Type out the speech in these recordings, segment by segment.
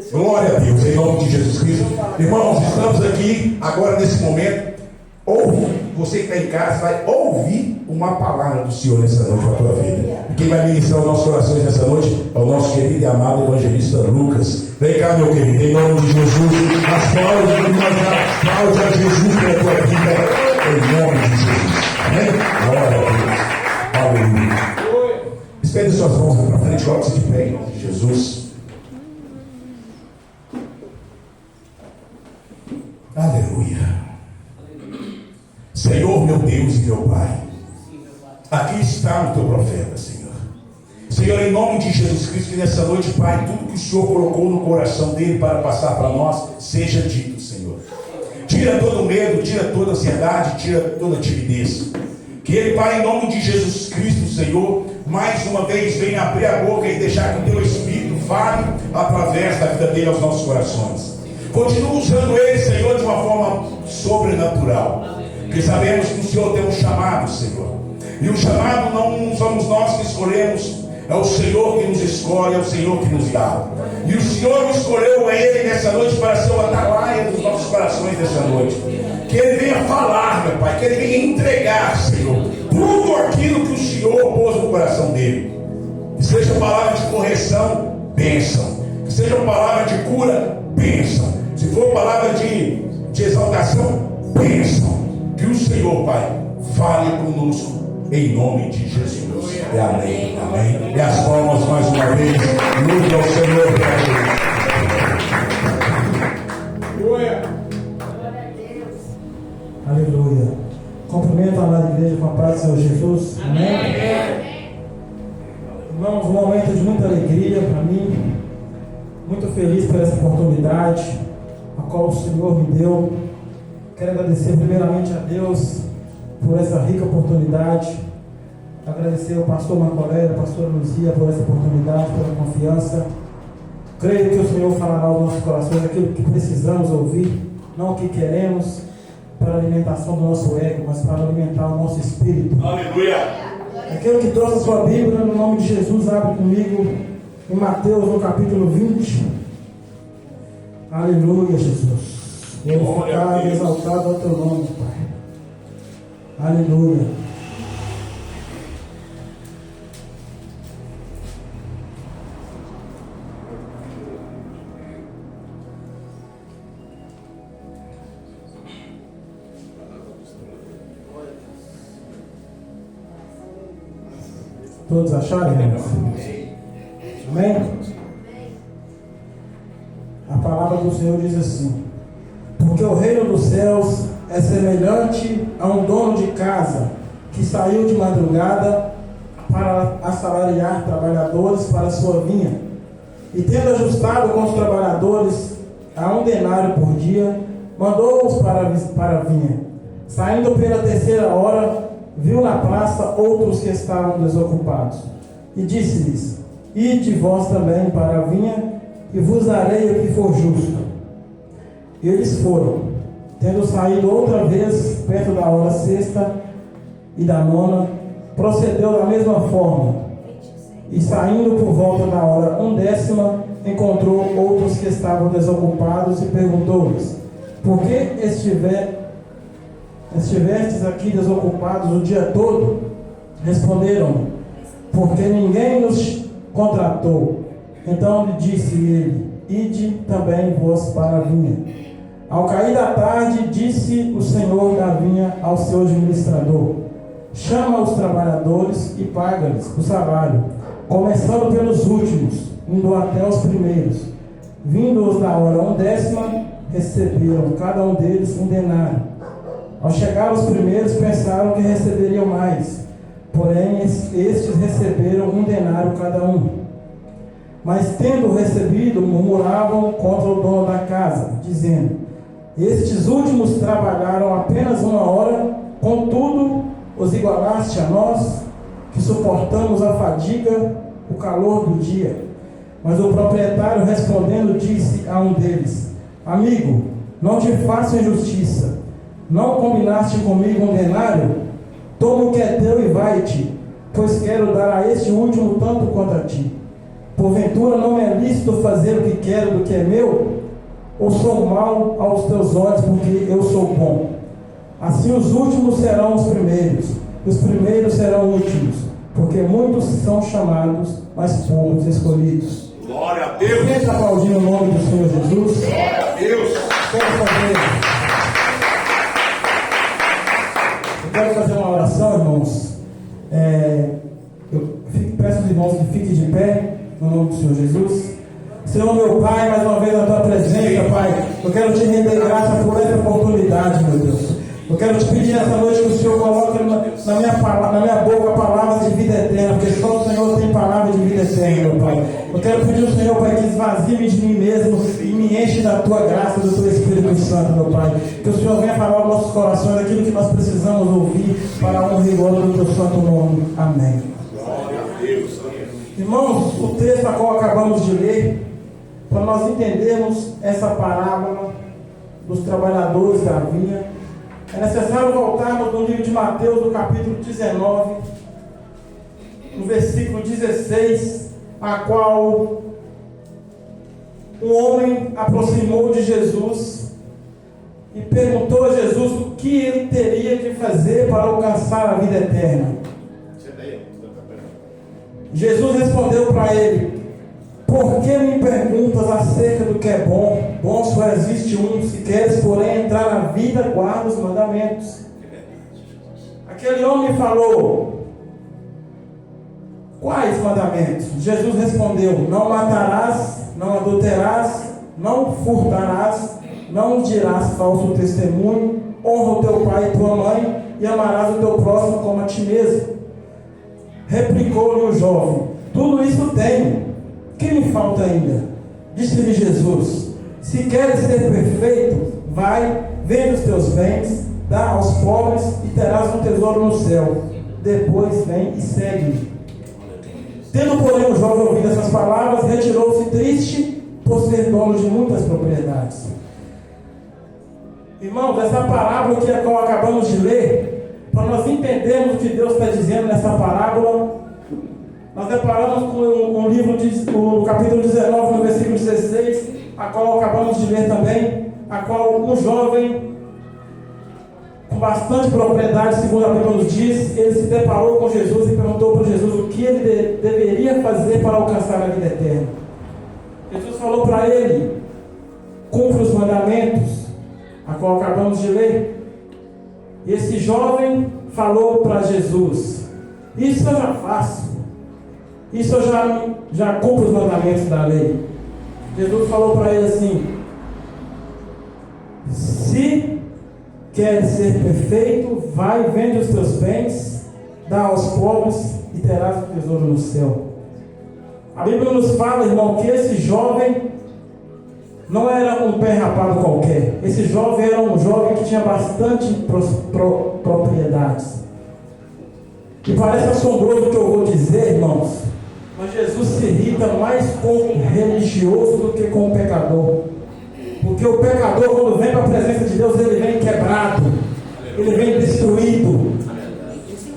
Glória a Deus, em nome de Jesus Cristo. Irmãos, estamos aqui agora nesse momento. Você que está em casa vai ouvir uma palavra do Senhor nessa noite para a tua vida. E quem vai ministrar os nossos corações nessa noite é o nosso querido e amado evangelista Lucas. Vem cá, meu querido, em nome de Jesus. As palavras de nós a Jesus pela tua vida, em nome de Jesus. Amém? Glória a Deus. Aleluia. Estende suas mãos para frente, coloque-se de pé em nome de Jesus. Aleluia. Senhor, meu Deus e meu Pai, aqui está o teu profeta, Senhor. Senhor, em nome de Jesus Cristo, que nessa noite, Pai, tudo que o Senhor colocou no coração dele para passar para nós, seja dito, Senhor. Tira todo medo, tira toda ansiedade, tira toda timidez. Que ele, Pai, em nome de Jesus Cristo, Senhor, mais uma vez venha abrir a boca e deixar que o teu Espírito fale através da vida dele aos nossos corações. Continua usando ele, Senhor, de uma forma sobrenatural. Porque sabemos que o Senhor tem um chamado, Senhor. E o chamado não somos nós que escolhemos, é o Senhor que nos escolhe, é o Senhor que nos dá. E o Senhor escolheu ele nessa noite para ser o atalaia dos nossos corações nessa noite. Que ele venha falar, meu Pai, que ele venha entregar, Senhor, tudo aquilo que o Senhor pôs no coração dele. Que seja palavra de correção, bênção. Que seja palavra de cura, bênção. Se for palavra de exaltação, bênção. Que o Senhor, Pai, fale conosco em nome de Jesus. E amém, amém. E as palmas mais uma vez. Louve ao Senhor. Aleluia. Aleluia. Cumprimento a amada igreja com a paz do Senhor Jesus. Amém. Irmãos, um momento de muita alegria para mim. Muito feliz por essa oportunidade a qual o Senhor me deu. Quero agradecer primeiramente a Deus por essa rica oportunidade. Agradecer ao pastor Marcolé, a pastora Luzia por essa oportunidade, pela confiança. Creio que o Senhor falará aos nossos corações aquilo que precisamos ouvir, não o que queremos para a alimentação do nosso ego, mas para alimentar o nosso espírito. Aleluia! Aquele que trouxe a sua Bíblia, no nome de Jesus, abre comigo em Mateus, no capítulo 20. Aleluia, Jesus. Glorificado e exaltado ao teu nome, Pai. Aleluia. Todos acharam, irmãos? Amém? A palavra do Senhor diz assim: porque o reino dos céus é semelhante a um dono de casa que saiu de madrugada para assalariar trabalhadores para a sua vinha. E tendo ajustado com os trabalhadores a 1 denário por dia, mandou-os para a vinha. Saindo pela 3ª hora, viu na praça outros que estavam desocupados. E disse-lhes: ide vós também para a vinha, e vos darei o que for justo. E eles foram. Tendo saído outra vez, perto da hora 6ª e da 9ª, procedeu da mesma forma. E saindo por volta da hora 1/10, encontrou outros que estavam desocupados e perguntou-lhes: por que estivestes aqui desocupados o dia todo? Responderam: porque ninguém nos contratou. Então lhe disse ele: ide também vós para a vinha. Ao cair da tarde, disse o senhor da vinha ao seu administrador: chama os trabalhadores e paga-lhes o salário, começando pelos últimos, indo até os primeiros. Vindo-os da hora 1/10, receberam cada um deles 1 denário. Ao chegar os primeiros, pensaram que receberiam mais, porém estes receberam 1 denário cada um. Mas tendo recebido, murmuravam contra o dono da casa, dizendo: estes últimos trabalharam apenas 1 hora, contudo os igualaste a nós, que suportamos a fadiga, o calor do dia. Mas o proprietário, respondendo, disse a um deles: amigo, não te faço injustiça. Não combinaste comigo 1 denário? Toma o que é teu e vai-te, pois quero dar a este último tanto quanto a ti. Porventura não me é lícito fazer o que quero do que é meu? Ou sou mal aos teus olhos porque eu sou bom? Assim os últimos serão os primeiros, os primeiros serão últimos, porque muitos são chamados, mas poucos escolhidos. Glória a Deus! Quem está aplaudindo o nome do Senhor Jesus? Glória a Deus! Eu quero fazer uma oração, irmãos. Peço aos irmãos que fiquem de pé, no nome do Senhor Jesus. Senhor meu Pai, mais uma vez na tua presença, Pai, eu quero te render graça por essa oportunidade, meu Deus. Eu quero te pedir nessa noite que o Senhor coloque na minha boca palavras de vida eterna, porque só o Senhor tem palavras de vida eterna, meu Pai. Eu quero pedir ao Senhor, Pai, que esvazie-me de mim mesmo e me enche da tua graça, do teu Espírito Santo, meu Pai. Que o Senhor venha falar aos nossos corações aquilo que nós precisamos ouvir para a honra e glória do teu santo nome. Amém. Glória a Deus. Irmãos, o texto a qual acabamos de ler, para nós entendermos essa parábola dos trabalhadores da vinha, é necessário voltarmos no livro de Mateus, no capítulo 19, no versículo 16, a qual um homem aproximou de Jesus e perguntou a Jesus o que ele teria que fazer para alcançar a vida eterna. Jesus respondeu para ele: por que me perguntas acerca do que é bom? Bom só existe um, se queres, porém, entrar na vida, guarda os mandamentos. Aquele homem falou: quais mandamentos? Jesus respondeu: não matarás, não adulterarás, não furtarás, não dirás falso testemunho, honra o teu pai e tua mãe, e amarás o teu próximo como a ti mesmo. Replicou-lhe o jovem: tudo isso tenho. O que me falta ainda? Disse-lhe Jesus: se queres ser perfeito, vai, vende os teus bens, dá aos pobres e terás um tesouro no céu. Depois vem e segue-me. Tendo, porém, o jovem ouvido essas palavras, retirou-se triste por ser dono de muitas propriedades. Irmãos, essa parábola que a qual acabamos de ler, para nós entendermos o que Deus está dizendo nessa parábola, nós deparamos com um livro, o capítulo 19, no versículo 16, a qual acabamos de ler também, a qual um jovem, com bastante propriedade, segundo a Bíblia nos diz, ele se deparou com Jesus e perguntou para Jesus o que ele deveria fazer para alcançar a vida eterna. Jesus falou para ele: cumpre os mandamentos, a qual acabamos de ler. E esse jovem falou para Jesus: isso eu já faço. Isso eu já cumpro os mandamentos da lei. Jesus falou para ele assim: se queres ser perfeito, vai, vende os teus bens, dá aos pobres e terás um tesouro no céu. A Bíblia nos fala, irmão, que esse jovem não era um pé rapado qualquer. Esse jovem era um jovem que tinha bastante propriedades. E parece assombroso o que eu vou dizer, irmãos, mas Jesus se irrita mais com o religioso do que com o pecador. Porque o pecador, quando vem para a presença de Deus, ele vem quebrado, ele vem destruído.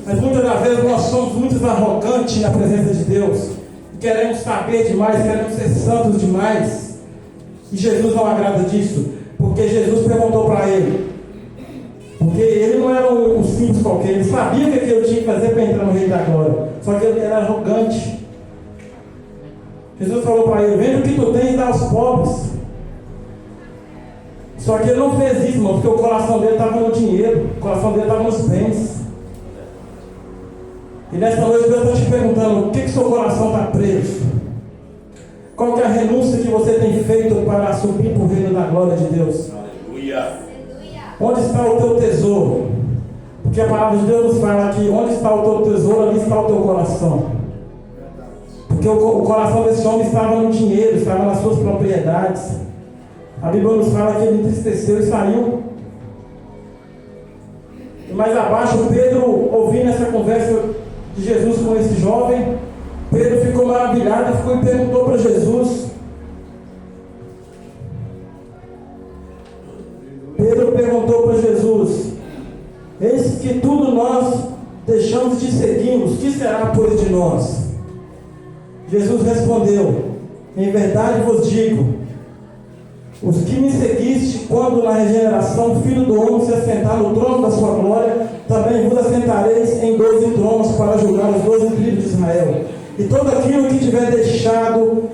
Mas muitas das vezes nós somos muito arrogantes na presença de Deus. Queremos saber demais, queremos ser santos demais. E Jesus não agrada disso. Porque Jesus perguntou para ele. Porque ele não era um simples qualquer. Ele sabia o que ele tinha que fazer para entrar no reino da glória. Só que ele era arrogante. Jesus falou para ele: vende o que tu tens e dá aos pobres. Só que ele não fez isso, irmão, porque o coração dele estava no dinheiro, o coração dele estava nos bens. E nessa noite Deus está te perguntando: o que seu coração está preso? Qual que é a renúncia que você tem feito para subir para o reino da glória de Deus? Aleluia. Onde está o teu tesouro? Porque a palavra de Deus nos fala que onde está o teu tesouro, ali está o teu coração. Porque o coração desse homem estava no dinheiro, estava nas suas propriedades. A Bíblia nos fala que ele entristeceu e saiu. E mais abaixo, Pedro, ouvindo essa conversa de Jesus com esse jovem, Pedro ficou maravilhado e perguntou para Jesus. Pedro perguntou para Jesus: eis que tudo nós deixamos de seguirmos, que será pois de nós? Jesus respondeu: em verdade vos digo, os que me seguiste, quando na regeneração o Filho do Homem se assentar no trono da sua glória, também vos assentareis em 12 tronos para julgar os 12 tribos de Israel. E todo aquele que tiver deixado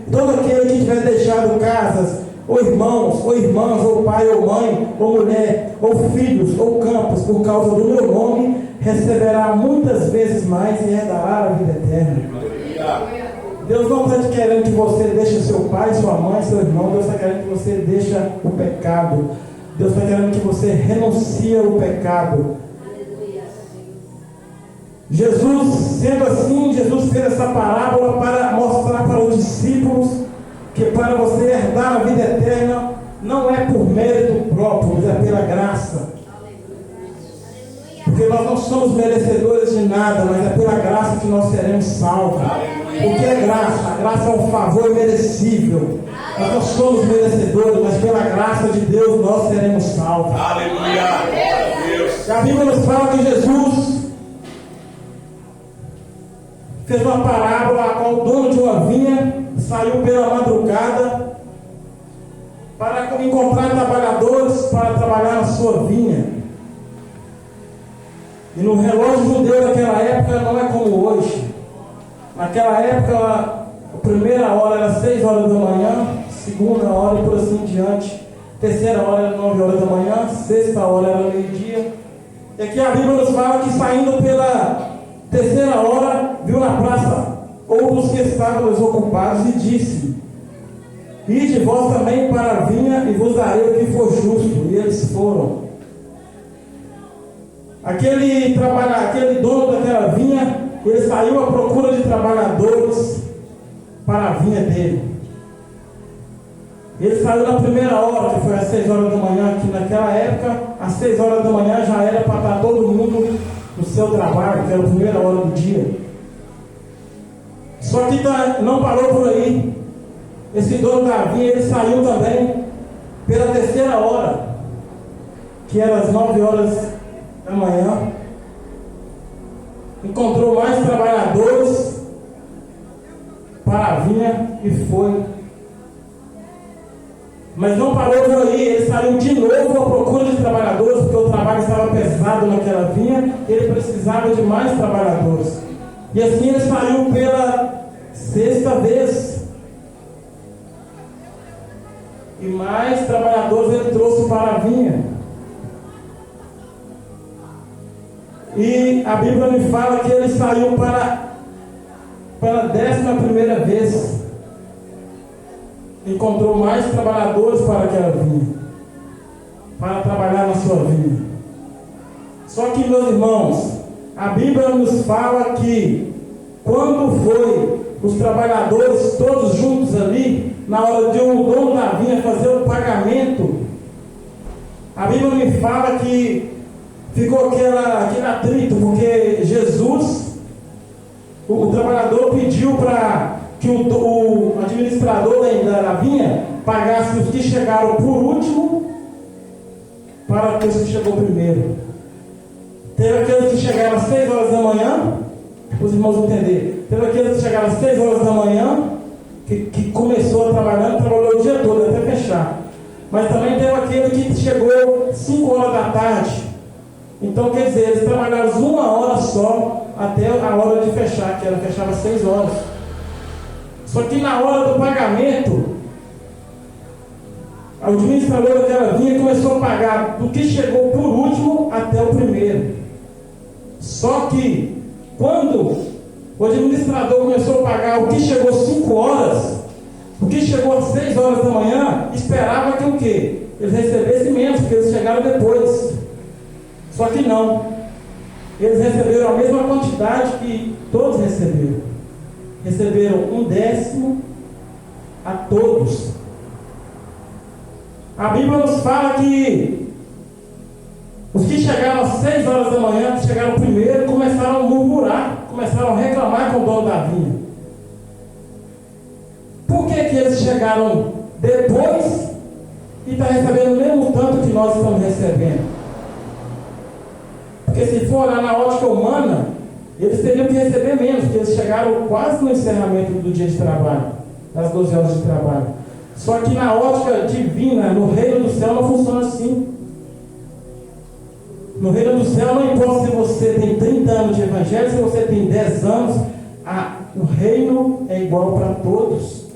casas, ou irmãos, ou irmãs, ou pai, ou mãe, ou mulher, ou filhos, ou campos, por causa do meu nome, receberá muitas vezes mais e herdará a vida eterna. Deus não está querendo que você deixe seu pai, sua mãe, seu irmão. Deus está querendo que você deixe o pecado. Deus está querendo que você renuncie ao pecado. Jesus, sendo assim, Jesus fez essa parábola para mostrar para os discípulos que para você herdar a vida eterna não é por mérito próprio, mas é pela graça. Porque nós não somos merecedores de nada, mas é pela graça que nós seremos salvos. O que é graça? A graça é um favor imerecível. Nós não somos merecedores, mas pela graça de Deus nós seremos salvos. Aleluia! E a Bíblia nos fala que Jesus fez uma parábola a qual o dono de uma vinha saiu pela madrugada para encontrar trabalhadores para trabalhar na sua vinha. E no relógio judeu daquela época não é como hoje. Naquela época a primeira hora era 6 horas da manhã, segunda hora e por assim em diante, terceira hora era 9 horas da manhã, sexta hora era meio-dia. E aqui a Bíblia nos fala que saindo pela terceira hora, viu na praça outros que estavam desocupados e disse: ide vós também para a vinha e vos darei o que for justo. E eles foram. Aquele dono daquela vinha, ele saiu à procura de trabalhadores para a vinha dele. Ele saiu na primeira hora, que foi às 6 horas da manhã, que naquela época, às 6 horas da manhã já era para estar todo mundo no seu trabalho, que era a primeira hora do dia. Só que não parou por aí. Esse dono da vinha, ele saiu também pela terceira hora, que era às 9 horas da manhã. Encontrou mais trabalhadores para a vinha e foi. Mas não parou por aí, ele saiu de novo à procura de trabalhadores, porque o trabalho estava pesado naquela vinha, ele precisava de mais trabalhadores. E assim ele saiu pela sexta vez. E mais trabalhadores ele trouxe para a vinha. E a Bíblia me fala que ele saiu para a 11ª vez. Encontrou mais trabalhadores para aquela vinha, para trabalhar na sua vinha. Só que, meus irmãos, a Bíblia nos fala que quando foi os trabalhadores todos juntos ali, na hora de o dono da vinha fazer o pagamento, a Bíblia me fala que ficou aquele atrito, porque Jesus, o trabalhador, pediu para que o administrador da vinha pagasse os que chegaram por último para aqueles que chegou primeiro. Teve aqueles que chegaram às 6 horas da manhã, para os irmãos entenderem. Teve aqueles que chegaram às 6 horas da manhã, que começou a trabalhar, trabalhou o dia todo até fechar. Mas também teve aquele que chegou 5 horas da tarde. Então, quer dizer, eles trabalharam 1 hora só até a hora de fechar, que fechava às 6 horas. Só que na hora do pagamento, o administrador daquela vinha começou a pagar do que chegou por último até o primeiro. Só que quando o administrador começou a pagar o que chegou 5 horas, o que chegou às 6 horas da manhã, esperava que o quê? Eles recebessem menos, porque eles chegaram depois. Só que não. Eles receberam a mesma quantidade que todos receberam. Receberam 1/10 a todos. A Bíblia nos fala que os que chegaram às 6 horas da manhã, que chegaram primeiro, começaram a murmurar, começaram a reclamar com o dono da vinha. Por que eles chegaram depois e estão recebendo o mesmo tanto que nós estamos recebendo? Porque se for olhar na ótica humana, Eles teriam que receber menos, porque eles chegaram quase no encerramento do dia de trabalho, das 12 horas de trabalho. Só que na ótica divina, no reino do céu, não funciona assim. No reino do céu, não importa se você tem 30 anos de evangelho, se você tem 10 anos, o reino é igual para todos.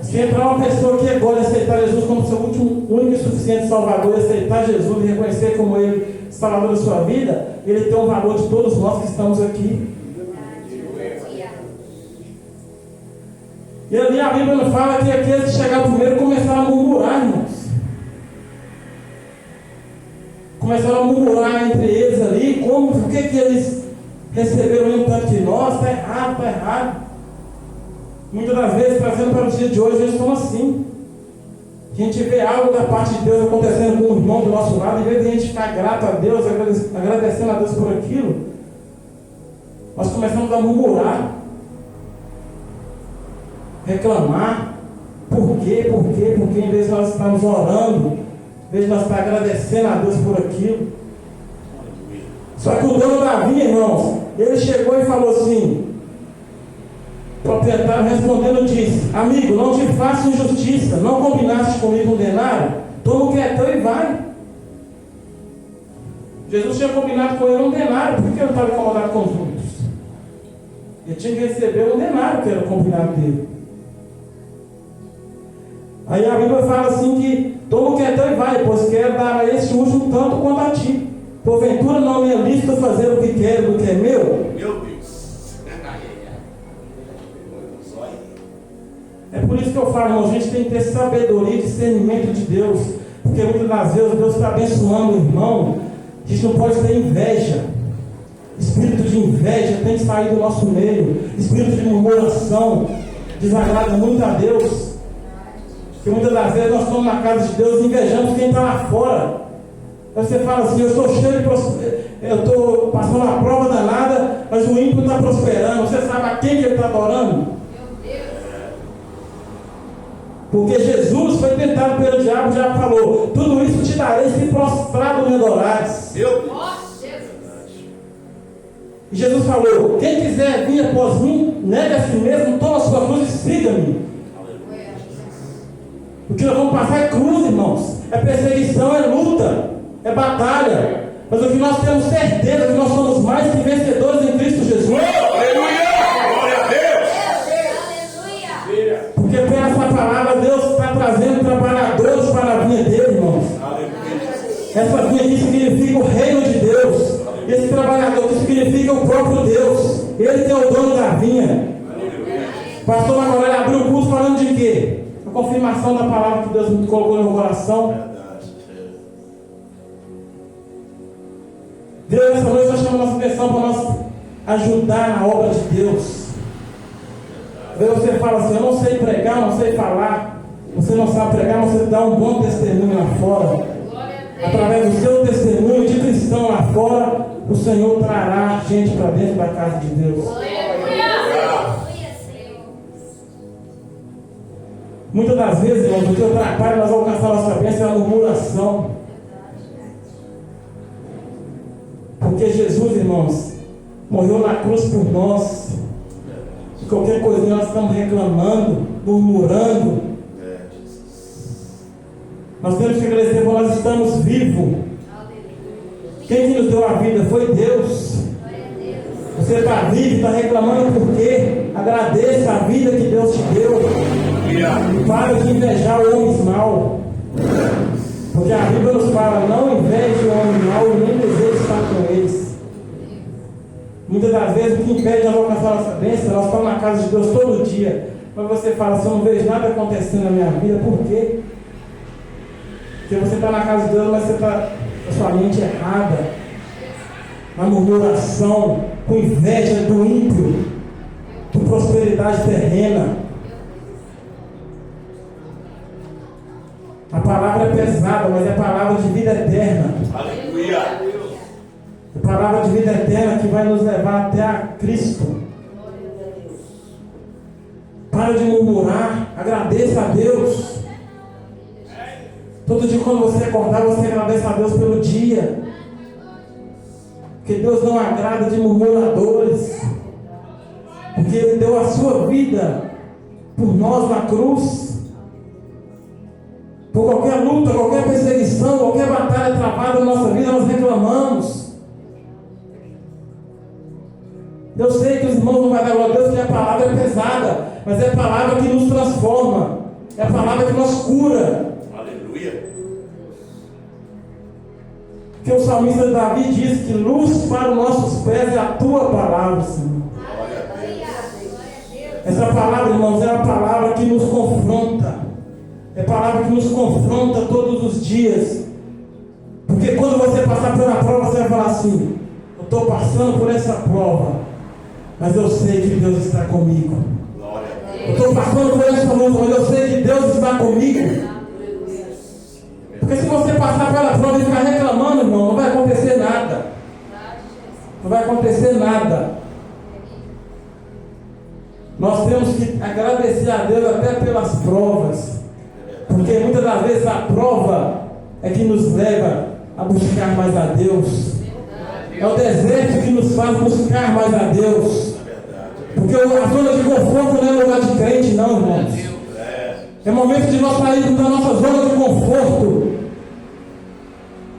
Se entrar uma pessoa que agora aceitar Jesus como seu único e suficiente Salvador, aceitar Jesus e reconhecer como Ele Salvador da sua vida, Ele tem um valor de todos nós que estamos aqui. E ali a Bíblia não fala que aqueles que chegaram primeiro começaram a murmurar, irmãos. Começaram a murmurar entre eles ali, por que eles receberam um tanto que nós? Está errado, está errado. Muitas das vezes, trazendo para os dias de hoje, eles estão assim. A gente vê algo da parte de Deus acontecendo com o irmão do nosso lado, em vez de a gente ficar grato a Deus, agradecendo a Deus por aquilo, nós começamos a murmurar, reclamar. Por quê? Porque em vez de nós estarmos orando, em vez de nós estar agradecendo a Deus por aquilo. Só que o dono da vinha, irmãos, ele chegou e falou assim, o proprietário respondendo disse: amigo, não te faço injustiça, não combinaste comigo um denário? Toma o que é teu e vai. Jesus tinha combinado com ele um denário, por que ele estava incomodado com os outros? Ele tinha que receber um denário que era o combinado dele. Aí a Bíblia fala assim que toma o que é teu e vai, pois quero dar a este último tanto quanto a ti. Porventura não me é lícito fazer o que quero do que é meu? Meu Deus. É por isso que eu falo, irmão, a gente tem que ter sabedoria e discernimento de Deus. Porque muitas das vezes Deus está abençoando o irmão. A gente não pode ter inveja. Espírito de inveja tem que sair do nosso meio. Espírito de murmuração desagrada muito a Deus. Porque muitas das vezes nós estamos na casa de Deus e invejamos quem está lá fora. Aí você fala assim, eu estou cheio de eu estou passando uma prova danada, mas o ímpio está prosperando. Você sabe a quem que ele está adorando? Porque Jesus foi tentado pelo diabo, o diabo falou: tudo isso te darei se prostrado me adorares. Meu Deus. E Jesus falou: quem quiser vir após mim, negue a si mesmo, toma a sua cruz e siga-me. O que nós vamos passar é cruz, irmãos. É perseguição, é luta, é batalha. Mas o que nós temos certeza é que nós somos mais que vencedores em Cristo Jesus. Aleluia! Glória a Deus! Porque por essa palavra Deus está trazendo trabalhadores para a vinha dele, irmãos. Essa vinha aqui significa o reino de Deus. Esse trabalhador que significa o próprio Deus. Ele que é o dono da vinha. Pastor Macoré abriu o culto falando de quê? A confirmação da palavra que Deus me colocou no meu coração. Deus, essa noite, está chamando a nossa atenção para nós ajudar na obra de Deus. Aí você fala assim: eu não sei pregar, não sei falar. Você não sabe pregar, mas você dá um bom testemunho lá fora. Através do seu testemunho de cristão lá fora, o Senhor trará gente para dentro da casa de Deus. Muitas das vezes, irmãos, o que atrapalha nós alcançar a nossa bênção é a murmuração. Porque Jesus, irmãos, morreu na cruz por nós. E qualquer coisinha nós estamos reclamando, murmurando. Nós temos que agradecer porque nós estamos vivos. Quem que nos deu a vida foi Deus. Você está vivo, está reclamando por quê? Agradeça a vida que Deus te deu. E para de invejar o homem mau. Porque a Bíblia nos fala: não inveje o homem mau e nem deseje estar com eles. Muitas das vezes o que impede nós alcançar a nossa bênção, nós estamos na casa de Deus todo dia. Mas você fala assim: eu não vejo nada acontecendo na minha vida. Por quê? Porque você está na casa de Deus, mas você está com a sua mente errada, na murmuração, com inveja do ímpio, com prosperidade terrena. A palavra é pesada, mas é a palavra de vida eterna. Aleluia! É a palavra de vida eterna que vai nos levar até a Cristo. Para de murmurar, agradeça a Deus. Todo dia quando você acordar, você agradece a Deus pelo dia. Porque Deus não agrada de murmuradores. Porque Ele deu a sua vida por nós na cruz. Por qualquer luta, qualquer perseguição, qualquer batalha travada na nossa vida, nós reclamamos. Eu sei que os irmãos não vão dar glória a Deus, porque a palavra é pesada, mas é a palavra que nos transforma, é a palavra que nos cura. Aleluia. Porque o salmista Davi diz que luz para os nossos pés é a tua palavra, Senhor. Essa palavra, irmãos, é uma palavra que nos confronta. É a palavra que nos confronta todos os dias. Porque quando você passar pela prova, você vai falar assim: eu estou passando por essa prova, mas eu sei que Deus está comigo. Eu estou passando por essa luta, mas eu sei que Deus está comigo. Porque se você passar pela prova e ficar reclamando, irmão, não vai acontecer nada. Não vai acontecer nada. Nós temos que agradecer a Deus até pelas provas. Porque muitas das vezes a prova é que nos leva a buscar mais a Deus. É o deserto que nos faz buscar mais a Deus. Porque a zona de conforto não é lugar de crente, não, irmãos. É momento de nós sairmos da nossa zona de conforto.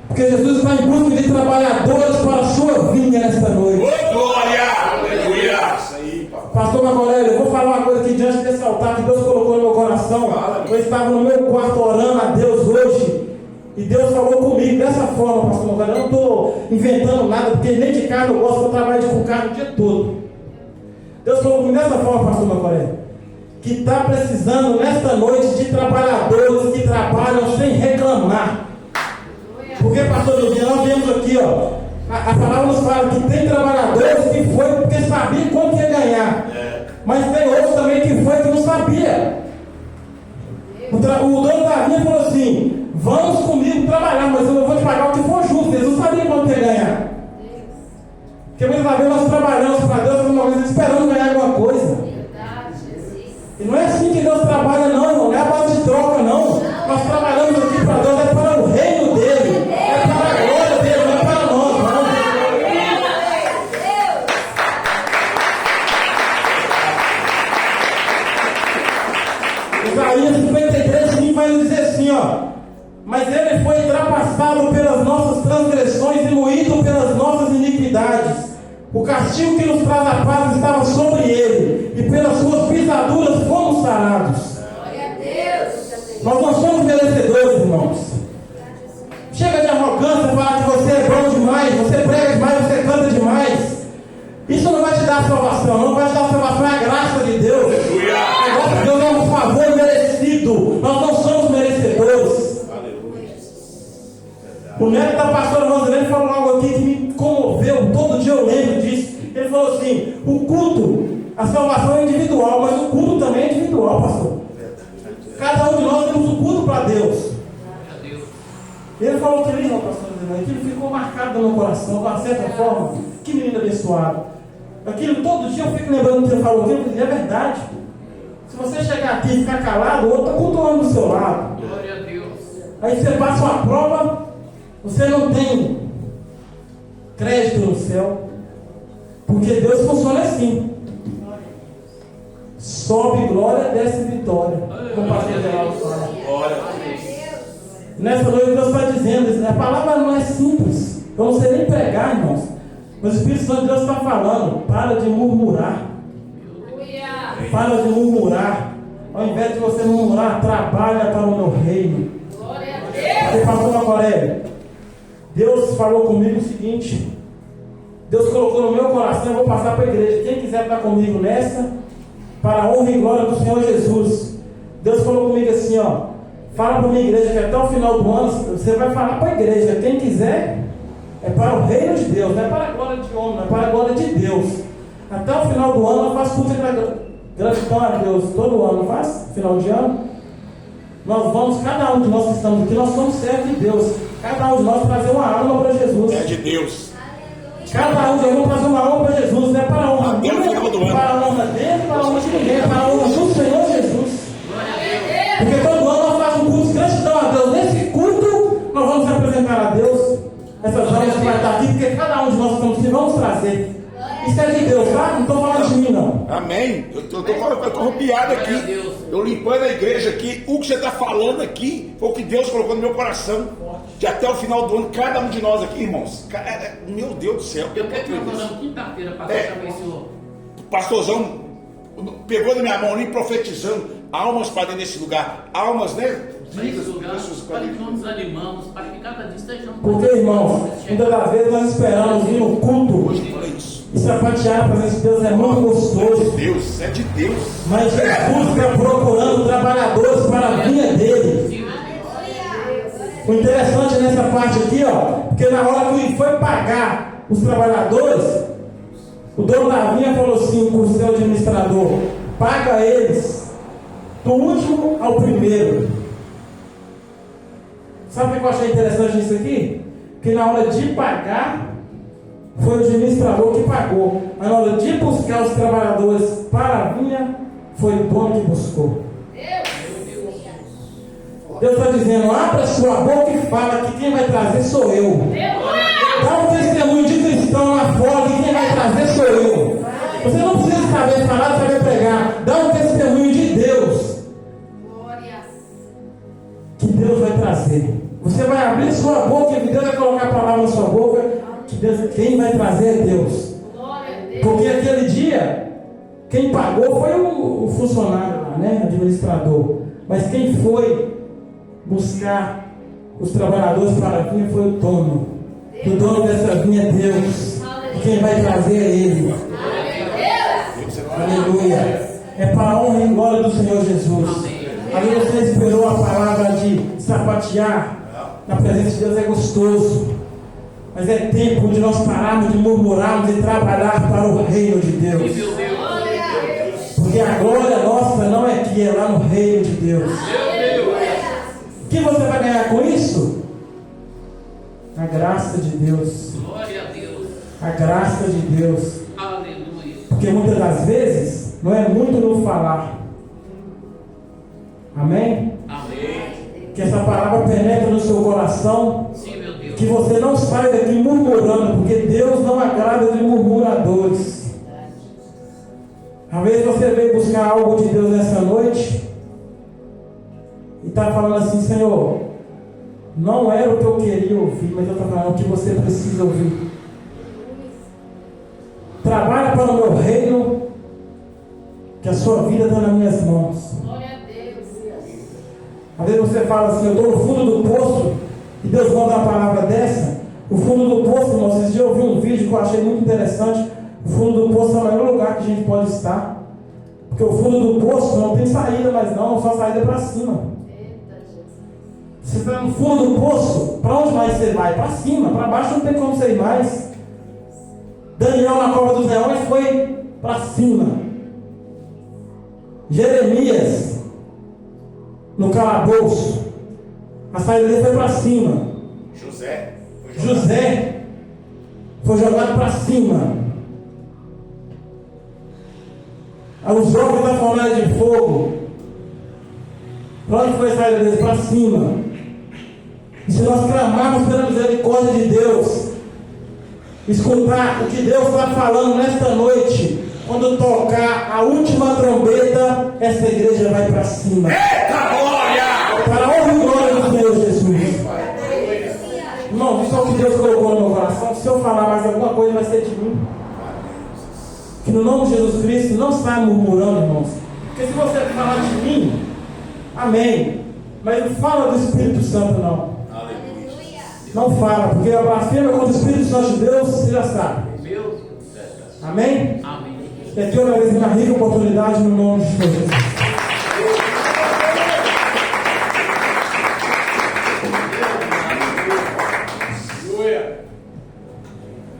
Porque Jesus está em busca de trabalhadores para a sua vinha nesta noite. Oh, glória! Aleluia! Isso aí, papai. Pastor Magorelli, eu vou falar uma coisa aqui diante desse altar que Deus colocou no meu coração. Eu estava no meu quarto orando a Deus hoje. E Deus falou comigo dessa forma, Pastor Magorelli. Eu não estou inventando nada, porque nem de carne eu gosto, eu trabalho com carne o dia todo. Deus falou comigo dessa forma, Pastor Magorelli, que está precisando nesta noite de trabalhadores que trabalham sem reclamar. Porque, pastor José, nós vemos aqui, ó, a palavra nos fala que tem trabalhadores que foi porque sabia quanto ia ganhar. Mas tem outros também que foi que não sabia. O dono da vinha falou assim: vamos comigo trabalhar, mas eu vou te pagar o que for justo. Eles não sabiam quanto ia ganhar. Porque muitas vezes nós trabalhamos para Deus, alguma vez esperando ganhar alguma coisa. E não é assim que Deus trabalha, não, irmão. Não é a base de troca, não. Nós trabalhamos aqui para Deus, é para o reino dele. É para a glória dele, não é para nós, não. Isaías 53:5 vai nos dizer assim, ó: mas ele foi ultrapassado pelas nossas transgressões e moído pelas nossas iniquidades. O castigo que nos traz a paz estava sobre ele, e pelas suas pisaduras fomos sarados. Glória a Deus. Nós não somos merecedores, irmãos. Chega de arrogância, falar que você é bom demais, você prega demais, você canta demais. Isso não vai te dar salvação, não vai te dar salvação, é a graça de Deus. A graça de Deus é um favor merecido. Nós não somos merecedores. O neto da pastora Rosilene falou algo aqui que me comoveu. Todo dia eu lembro disso. Ele falou assim: o culto, a salvação é individual, mas o culto também é individual, pastor. Cada um de nós temos um culto para Deus. Ele falou que ali, pastor Rosilene, aquilo ficou marcado no meu coração de uma certa forma. Que menino abençoado. Aquilo, todo dia eu fico lembrando que ele falou aquilo, e é verdade. Se você chegar aqui e ficar calado, o outro está cultuando do seu lado. Glória a Deus. Aí você passa uma prova, você não tem crédito no céu, porque Deus funciona assim: sobe glória, desce vitória, como o pastor Geraldo fala. Nessa noite Deus está dizendo, a palavra não é simples, eu não sei nem pregar, irmãos, mas o Espírito Santo de Deus está falando: para de murmurar, para de murmurar. Ao invés de você murmurar, trabalha para o meu reino. Glória a Deus. Você passou na Coreia. Deus falou comigo o seguinte: Deus colocou no meu coração, eu vou passar para a igreja. Quem quiser estar comigo nessa, para a honra e glória do Senhor Jesus. Deus falou comigo assim, ó: fala para a minha igreja que até o final do ano você vai falar para a igreja. Quem quiser, é para o reino de Deus, não é para a glória de homem, não é para a glória de Deus. Até o final do ano eu faço culto de gratidão a Deus. Todo ano não faz? Final de ano. Nós vamos, cada um de nós que estamos aqui, nós somos servos de Deus. Cada um de nós trazer uma alma para Jesus. É de Deus. Cada um de nós vamos trazer uma alma para Jesus. Não é para a honra dele, para a honra dele, para a honra de ninguém, é para a honra do Senhor Jesus. Porque todo ano nós fazemos um culto de gratidão a Deus. Nesse culto nós vamos apresentar a Deus essas almas que vai estar aqui, porque cada um de nós estamos trazer. Isso é de Deus, tá? Não estou falando de mim, não. Amém. Eu estou arrupiado aqui. Eu limpando a igreja aqui. O que você está falando aqui foi o que Deus colocou no meu coração. Que até o final do ano, cada um de nós aqui, irmãos. Meu Deus do céu. Eu quero que nós falamos quinta-feira para deixar o senhor. Pastorzão pegou na minha mão ali profetizando. Almas para dentro desse lugar. Almas, né? Para esse lugar, para que não nos animamos, para que cada dia estejamos. Porque, irmãos, muitas das vezes nós esperamos vir no culto Hoje fala isso. e sapatear a presença de Deus é muito gostoso. Deus, é de Deus. Mas Jesus está procurando trabalhadores para a vinha dele. O interessante nessa parte aqui, ó, porque na hora que ele foi pagar os trabalhadores, o dono da vinha falou assim para o seu administrador: paga eles do último ao primeiro. Sabe o que eu achei interessante nisso aqui? Que na hora de pagar, foi o administrador que pagou. Mas na hora de buscar os trabalhadores para a vinha, foi o dono que buscou. Deus está dizendo: abra sua boca e fala que quem vai trazer sou eu. Dá um testemunho de cristão lá fora que quem vai trazer sou eu. Você não precisa saber falar, saber pregar. Dá um testemunho de Deus. Que Deus vai trazer. Você vai abrir sua boca e Deus vai colocar a palavra na sua boca. Que Deus, quem vai trazer é Deus. Porque aquele dia, quem pagou foi o funcionário lá, né? Administrador. Mas quem foi buscar os trabalhadores para a vinha foi o dono. O dono dessa vinha é Deus. E quem vai trazer é Ele. Aleluia. É para a honra e glória do Senhor Jesus. Ali você esperou a palavra de sapatear. Na presença de Deus é gostoso. Mas é tempo de nós pararmos de murmurarmos e trabalhar para o reino de Deus. Porque a glória nossa não é aqui, é lá no reino de Deus. O que você vai ganhar com isso? A graça de Deus. Glória a Deus. A graça de Deus. Aleluia. Porque muitas das vezes não é muito no falar. Amém? Amém. Que essa palavra penetre no seu coração. Sim, meu Deus. Que você não saia daqui murmurando, porque Deus não agrada de murmuradores. Às vezes você veio buscar algo de Deus nessa noite e está falando assim: Senhor, não era o que eu queria ouvir, mas eu estou falando o que você precisa ouvir. Trabalha para o meu reino, que a sua vida está nas minhas mãos. Às vezes você fala assim: eu estou no fundo do poço, e Deus manda uma palavra dessa. O fundo do poço, irmão, vocês já ouviram um vídeo que eu achei muito interessante. O fundo do poço é o melhor lugar que a gente pode estar. Porque o fundo do poço não tem saída mais não, só saída para cima. Você está no fundo do poço, para onde mais você vai? Para cima, para baixo não tem como você ir mais. Daniel na cova dos leões foi para cima. Jeremias no calabouço, a saída dele foi para cima. José foi jogado para cima. Os jovens da fornalha de fogo, para onde foi a saída deles? Para cima. E se nós clamarmos pela misericórdia de Deus, escutar o que Deus está falando nesta noite, quando tocar a última trombeta, essa igreja vai para cima. Eita glória! Para a honra e glória do Senhor Jesus. Irmão, isso é o que Deus colocou no meu coração. Se eu falar mais alguma coisa, vai ser de mim. Que no nome de Jesus Cristo, não saia murmurando, irmãos. Porque se você falar de mim, amém. Mas não fala do Espírito Santo, não. Não fala, porque a blasfêmia contra o Espírito Santo de Deus, você já sabe. Amém? Amém. E aqui outra vez uma rica oportunidade no nome de Jesus.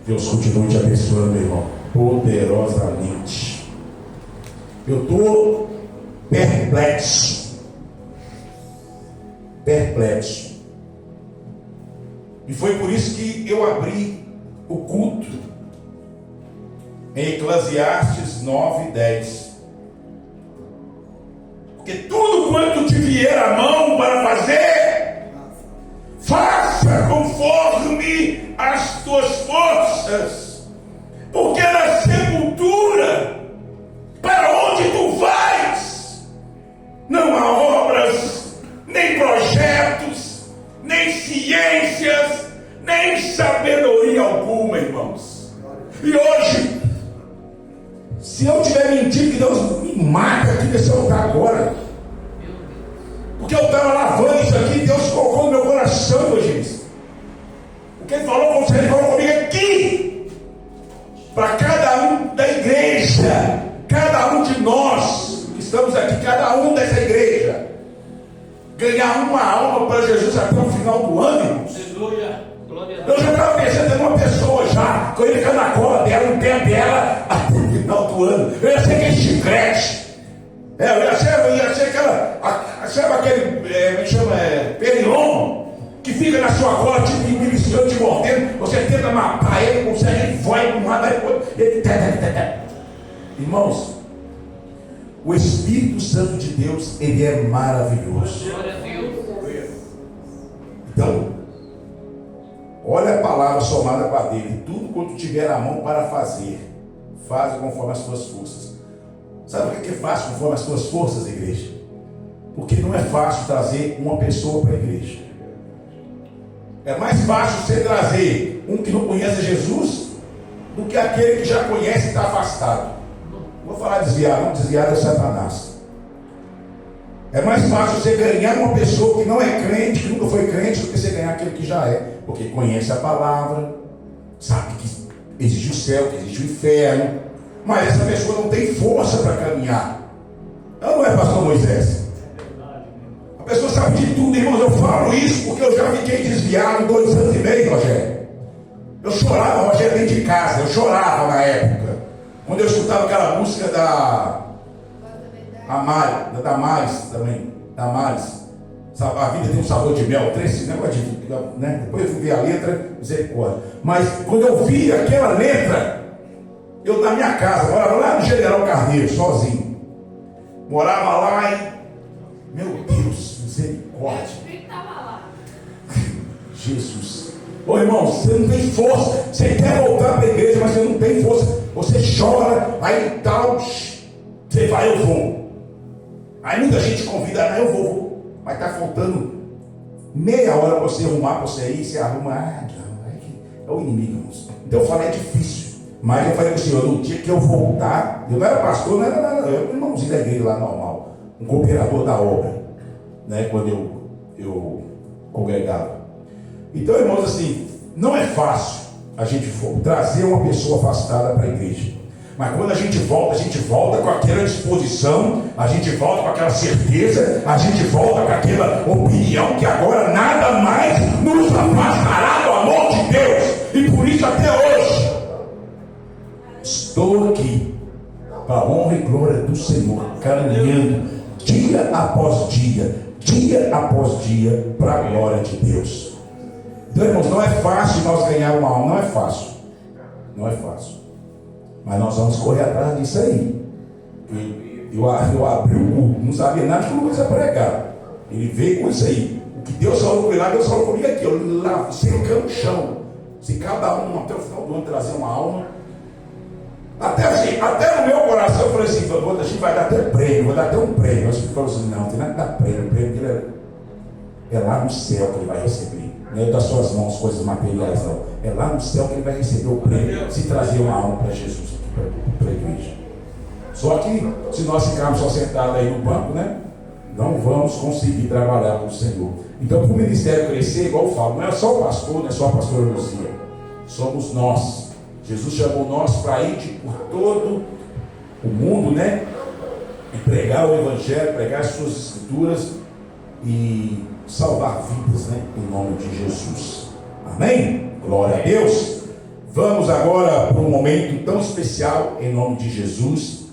Deus continue te abençoando, meu irmão, poderosamente. Eu estou perplexo. E foi por isso que eu abri o culto em Eclesiastes 9:10. Porque tudo quanto te vier a mão para fazer, faça conforme as tuas forças, nem projetos, nem ciências, nem sabedoria alguma, irmãos. E hoje, se eu tiver mentido, que Deus me mata aqui desse altar agora. Porque eu estava lavando isso aqui, Deus colocou no meu coração hoje isso. O que Ele falou com você, Ele falou comigo aqui. Para cada um da igreja, cada um de nós que estamos aqui, cada um dessa igreja, ganhar uma alma para Jesus até o final do ano, irmãos. Aleluia. Glória a Eu Deus. já estava pensando em uma pessoa já, com ele ficando na cola dela, no pé dela, até o final do ano. Eu ia ser aquele chiclete. Eu ia ser aquela, sabe aquele, me chama, pernilongo, que fica na sua cola, te beliscando, te mordendo. Você tenta matar ele, consegue, ele vai para um lado, ele. Irmãos, o Espírito Santo de Deus, ele é maravilhoso. Glória a Deus. Então, olha a palavra somada com a dele. Tudo quanto tiver a mão para fazer, faz conforme as tuas forças. Sabe o que é fácil conforme as tuas forças, igreja? Porque não é fácil trazer uma pessoa para a igreja. É mais fácil você trazer um que não conhece Jesus do que aquele que já conhece e está afastado. Não vou falar desviado, não, desviado é Satanás. É mais fácil você ganhar uma pessoa que não é crente, que nunca foi crente, do que você ganhar aquele que já é. Porque conhece a palavra, sabe que existe o céu, que existe o inferno, mas essa pessoa não tem força para caminhar. Ela não é pastor Moisés. A pessoa sabe de tudo, irmãos. Eu falo isso porque eu já fiquei desviado 2 anos e meio, Rogério. Eu chorava, Rogério, dentro de casa. Eu chorava na época, quando eu escutava aquela música da Damares também. Damares. A vida tem um sabor de mel, esse negócio de, né? Depois eu fui ver a letra, misericórdia. Mas quando eu vi aquela letra, eu na minha casa, morava lá no General Carneiro, sozinho. Morava lá e, meu Deus, misericórdia. Jesus. Ô irmão, você não tem força. Você quer voltar para a igreja, mas você não tem força. Você chora, aí tal, você vai, eu vou. Aí muita gente convida, eu vou. Mas está faltando meia hora para você arrumar, para você ir, você arruma, é o inimigo, irmãos. Então eu falei, é difícil. Mas eu falei com o Senhor, no dia que eu voltar, eu não era pastor, não era nada, eu era um irmãozinho da igreja lá normal, um cooperador da obra, né, quando eu congregava. Então, irmãos, assim, não é fácil a gente trazer uma pessoa afastada para a igreja. Mas quando a gente volta com aquela disposição, a gente volta com aquela certeza, a gente volta com aquela opinião que agora nada mais nos afastará do amor de Deus. E por isso até hoje estou aqui para a honra e glória do Senhor, caminhando dia após dia após dia, para a glória de Deus. Então, irmãos, não é fácil nós ganhar uma alma, não é fácil. Não é fácil. Mas nós vamos correr atrás disso aí. Eu abri o culto, não sabia nada de como você pregar. Ele veio com isso aí. O que Deus falou com ele lá, Deus falou comigo aqui. Eu lá, secando o chão. Se cada um até o final do ano trazer uma alma. Até assim, até no meu coração eu falei assim, a gente vai dar até prêmio, vou dar até um prêmio. Ele falou assim, não tem nada que dar prêmio, o prêmio dele é lá no céu que ele vai receber. Não é das suas mãos coisas materiais, não. É lá no céu que ele vai receber o prêmio, se trazer uma alma para Jesus aqui, para a igreja. Só que, se nós ficarmos só sentados aí no banco, né, não vamos conseguir trabalhar com o Senhor. Então, para o ministério crescer, igual eu falo, não é só o pastor, não é só a pastora Luzia. Somos nós. Jesus chamou nós para ir por todo o mundo, né, e pregar o Evangelho, pregar as suas escrituras e salvar vidas, né? Em nome de Jesus. Amém? Glória a Deus. Vamos agora para um momento tão especial em nome de Jesus.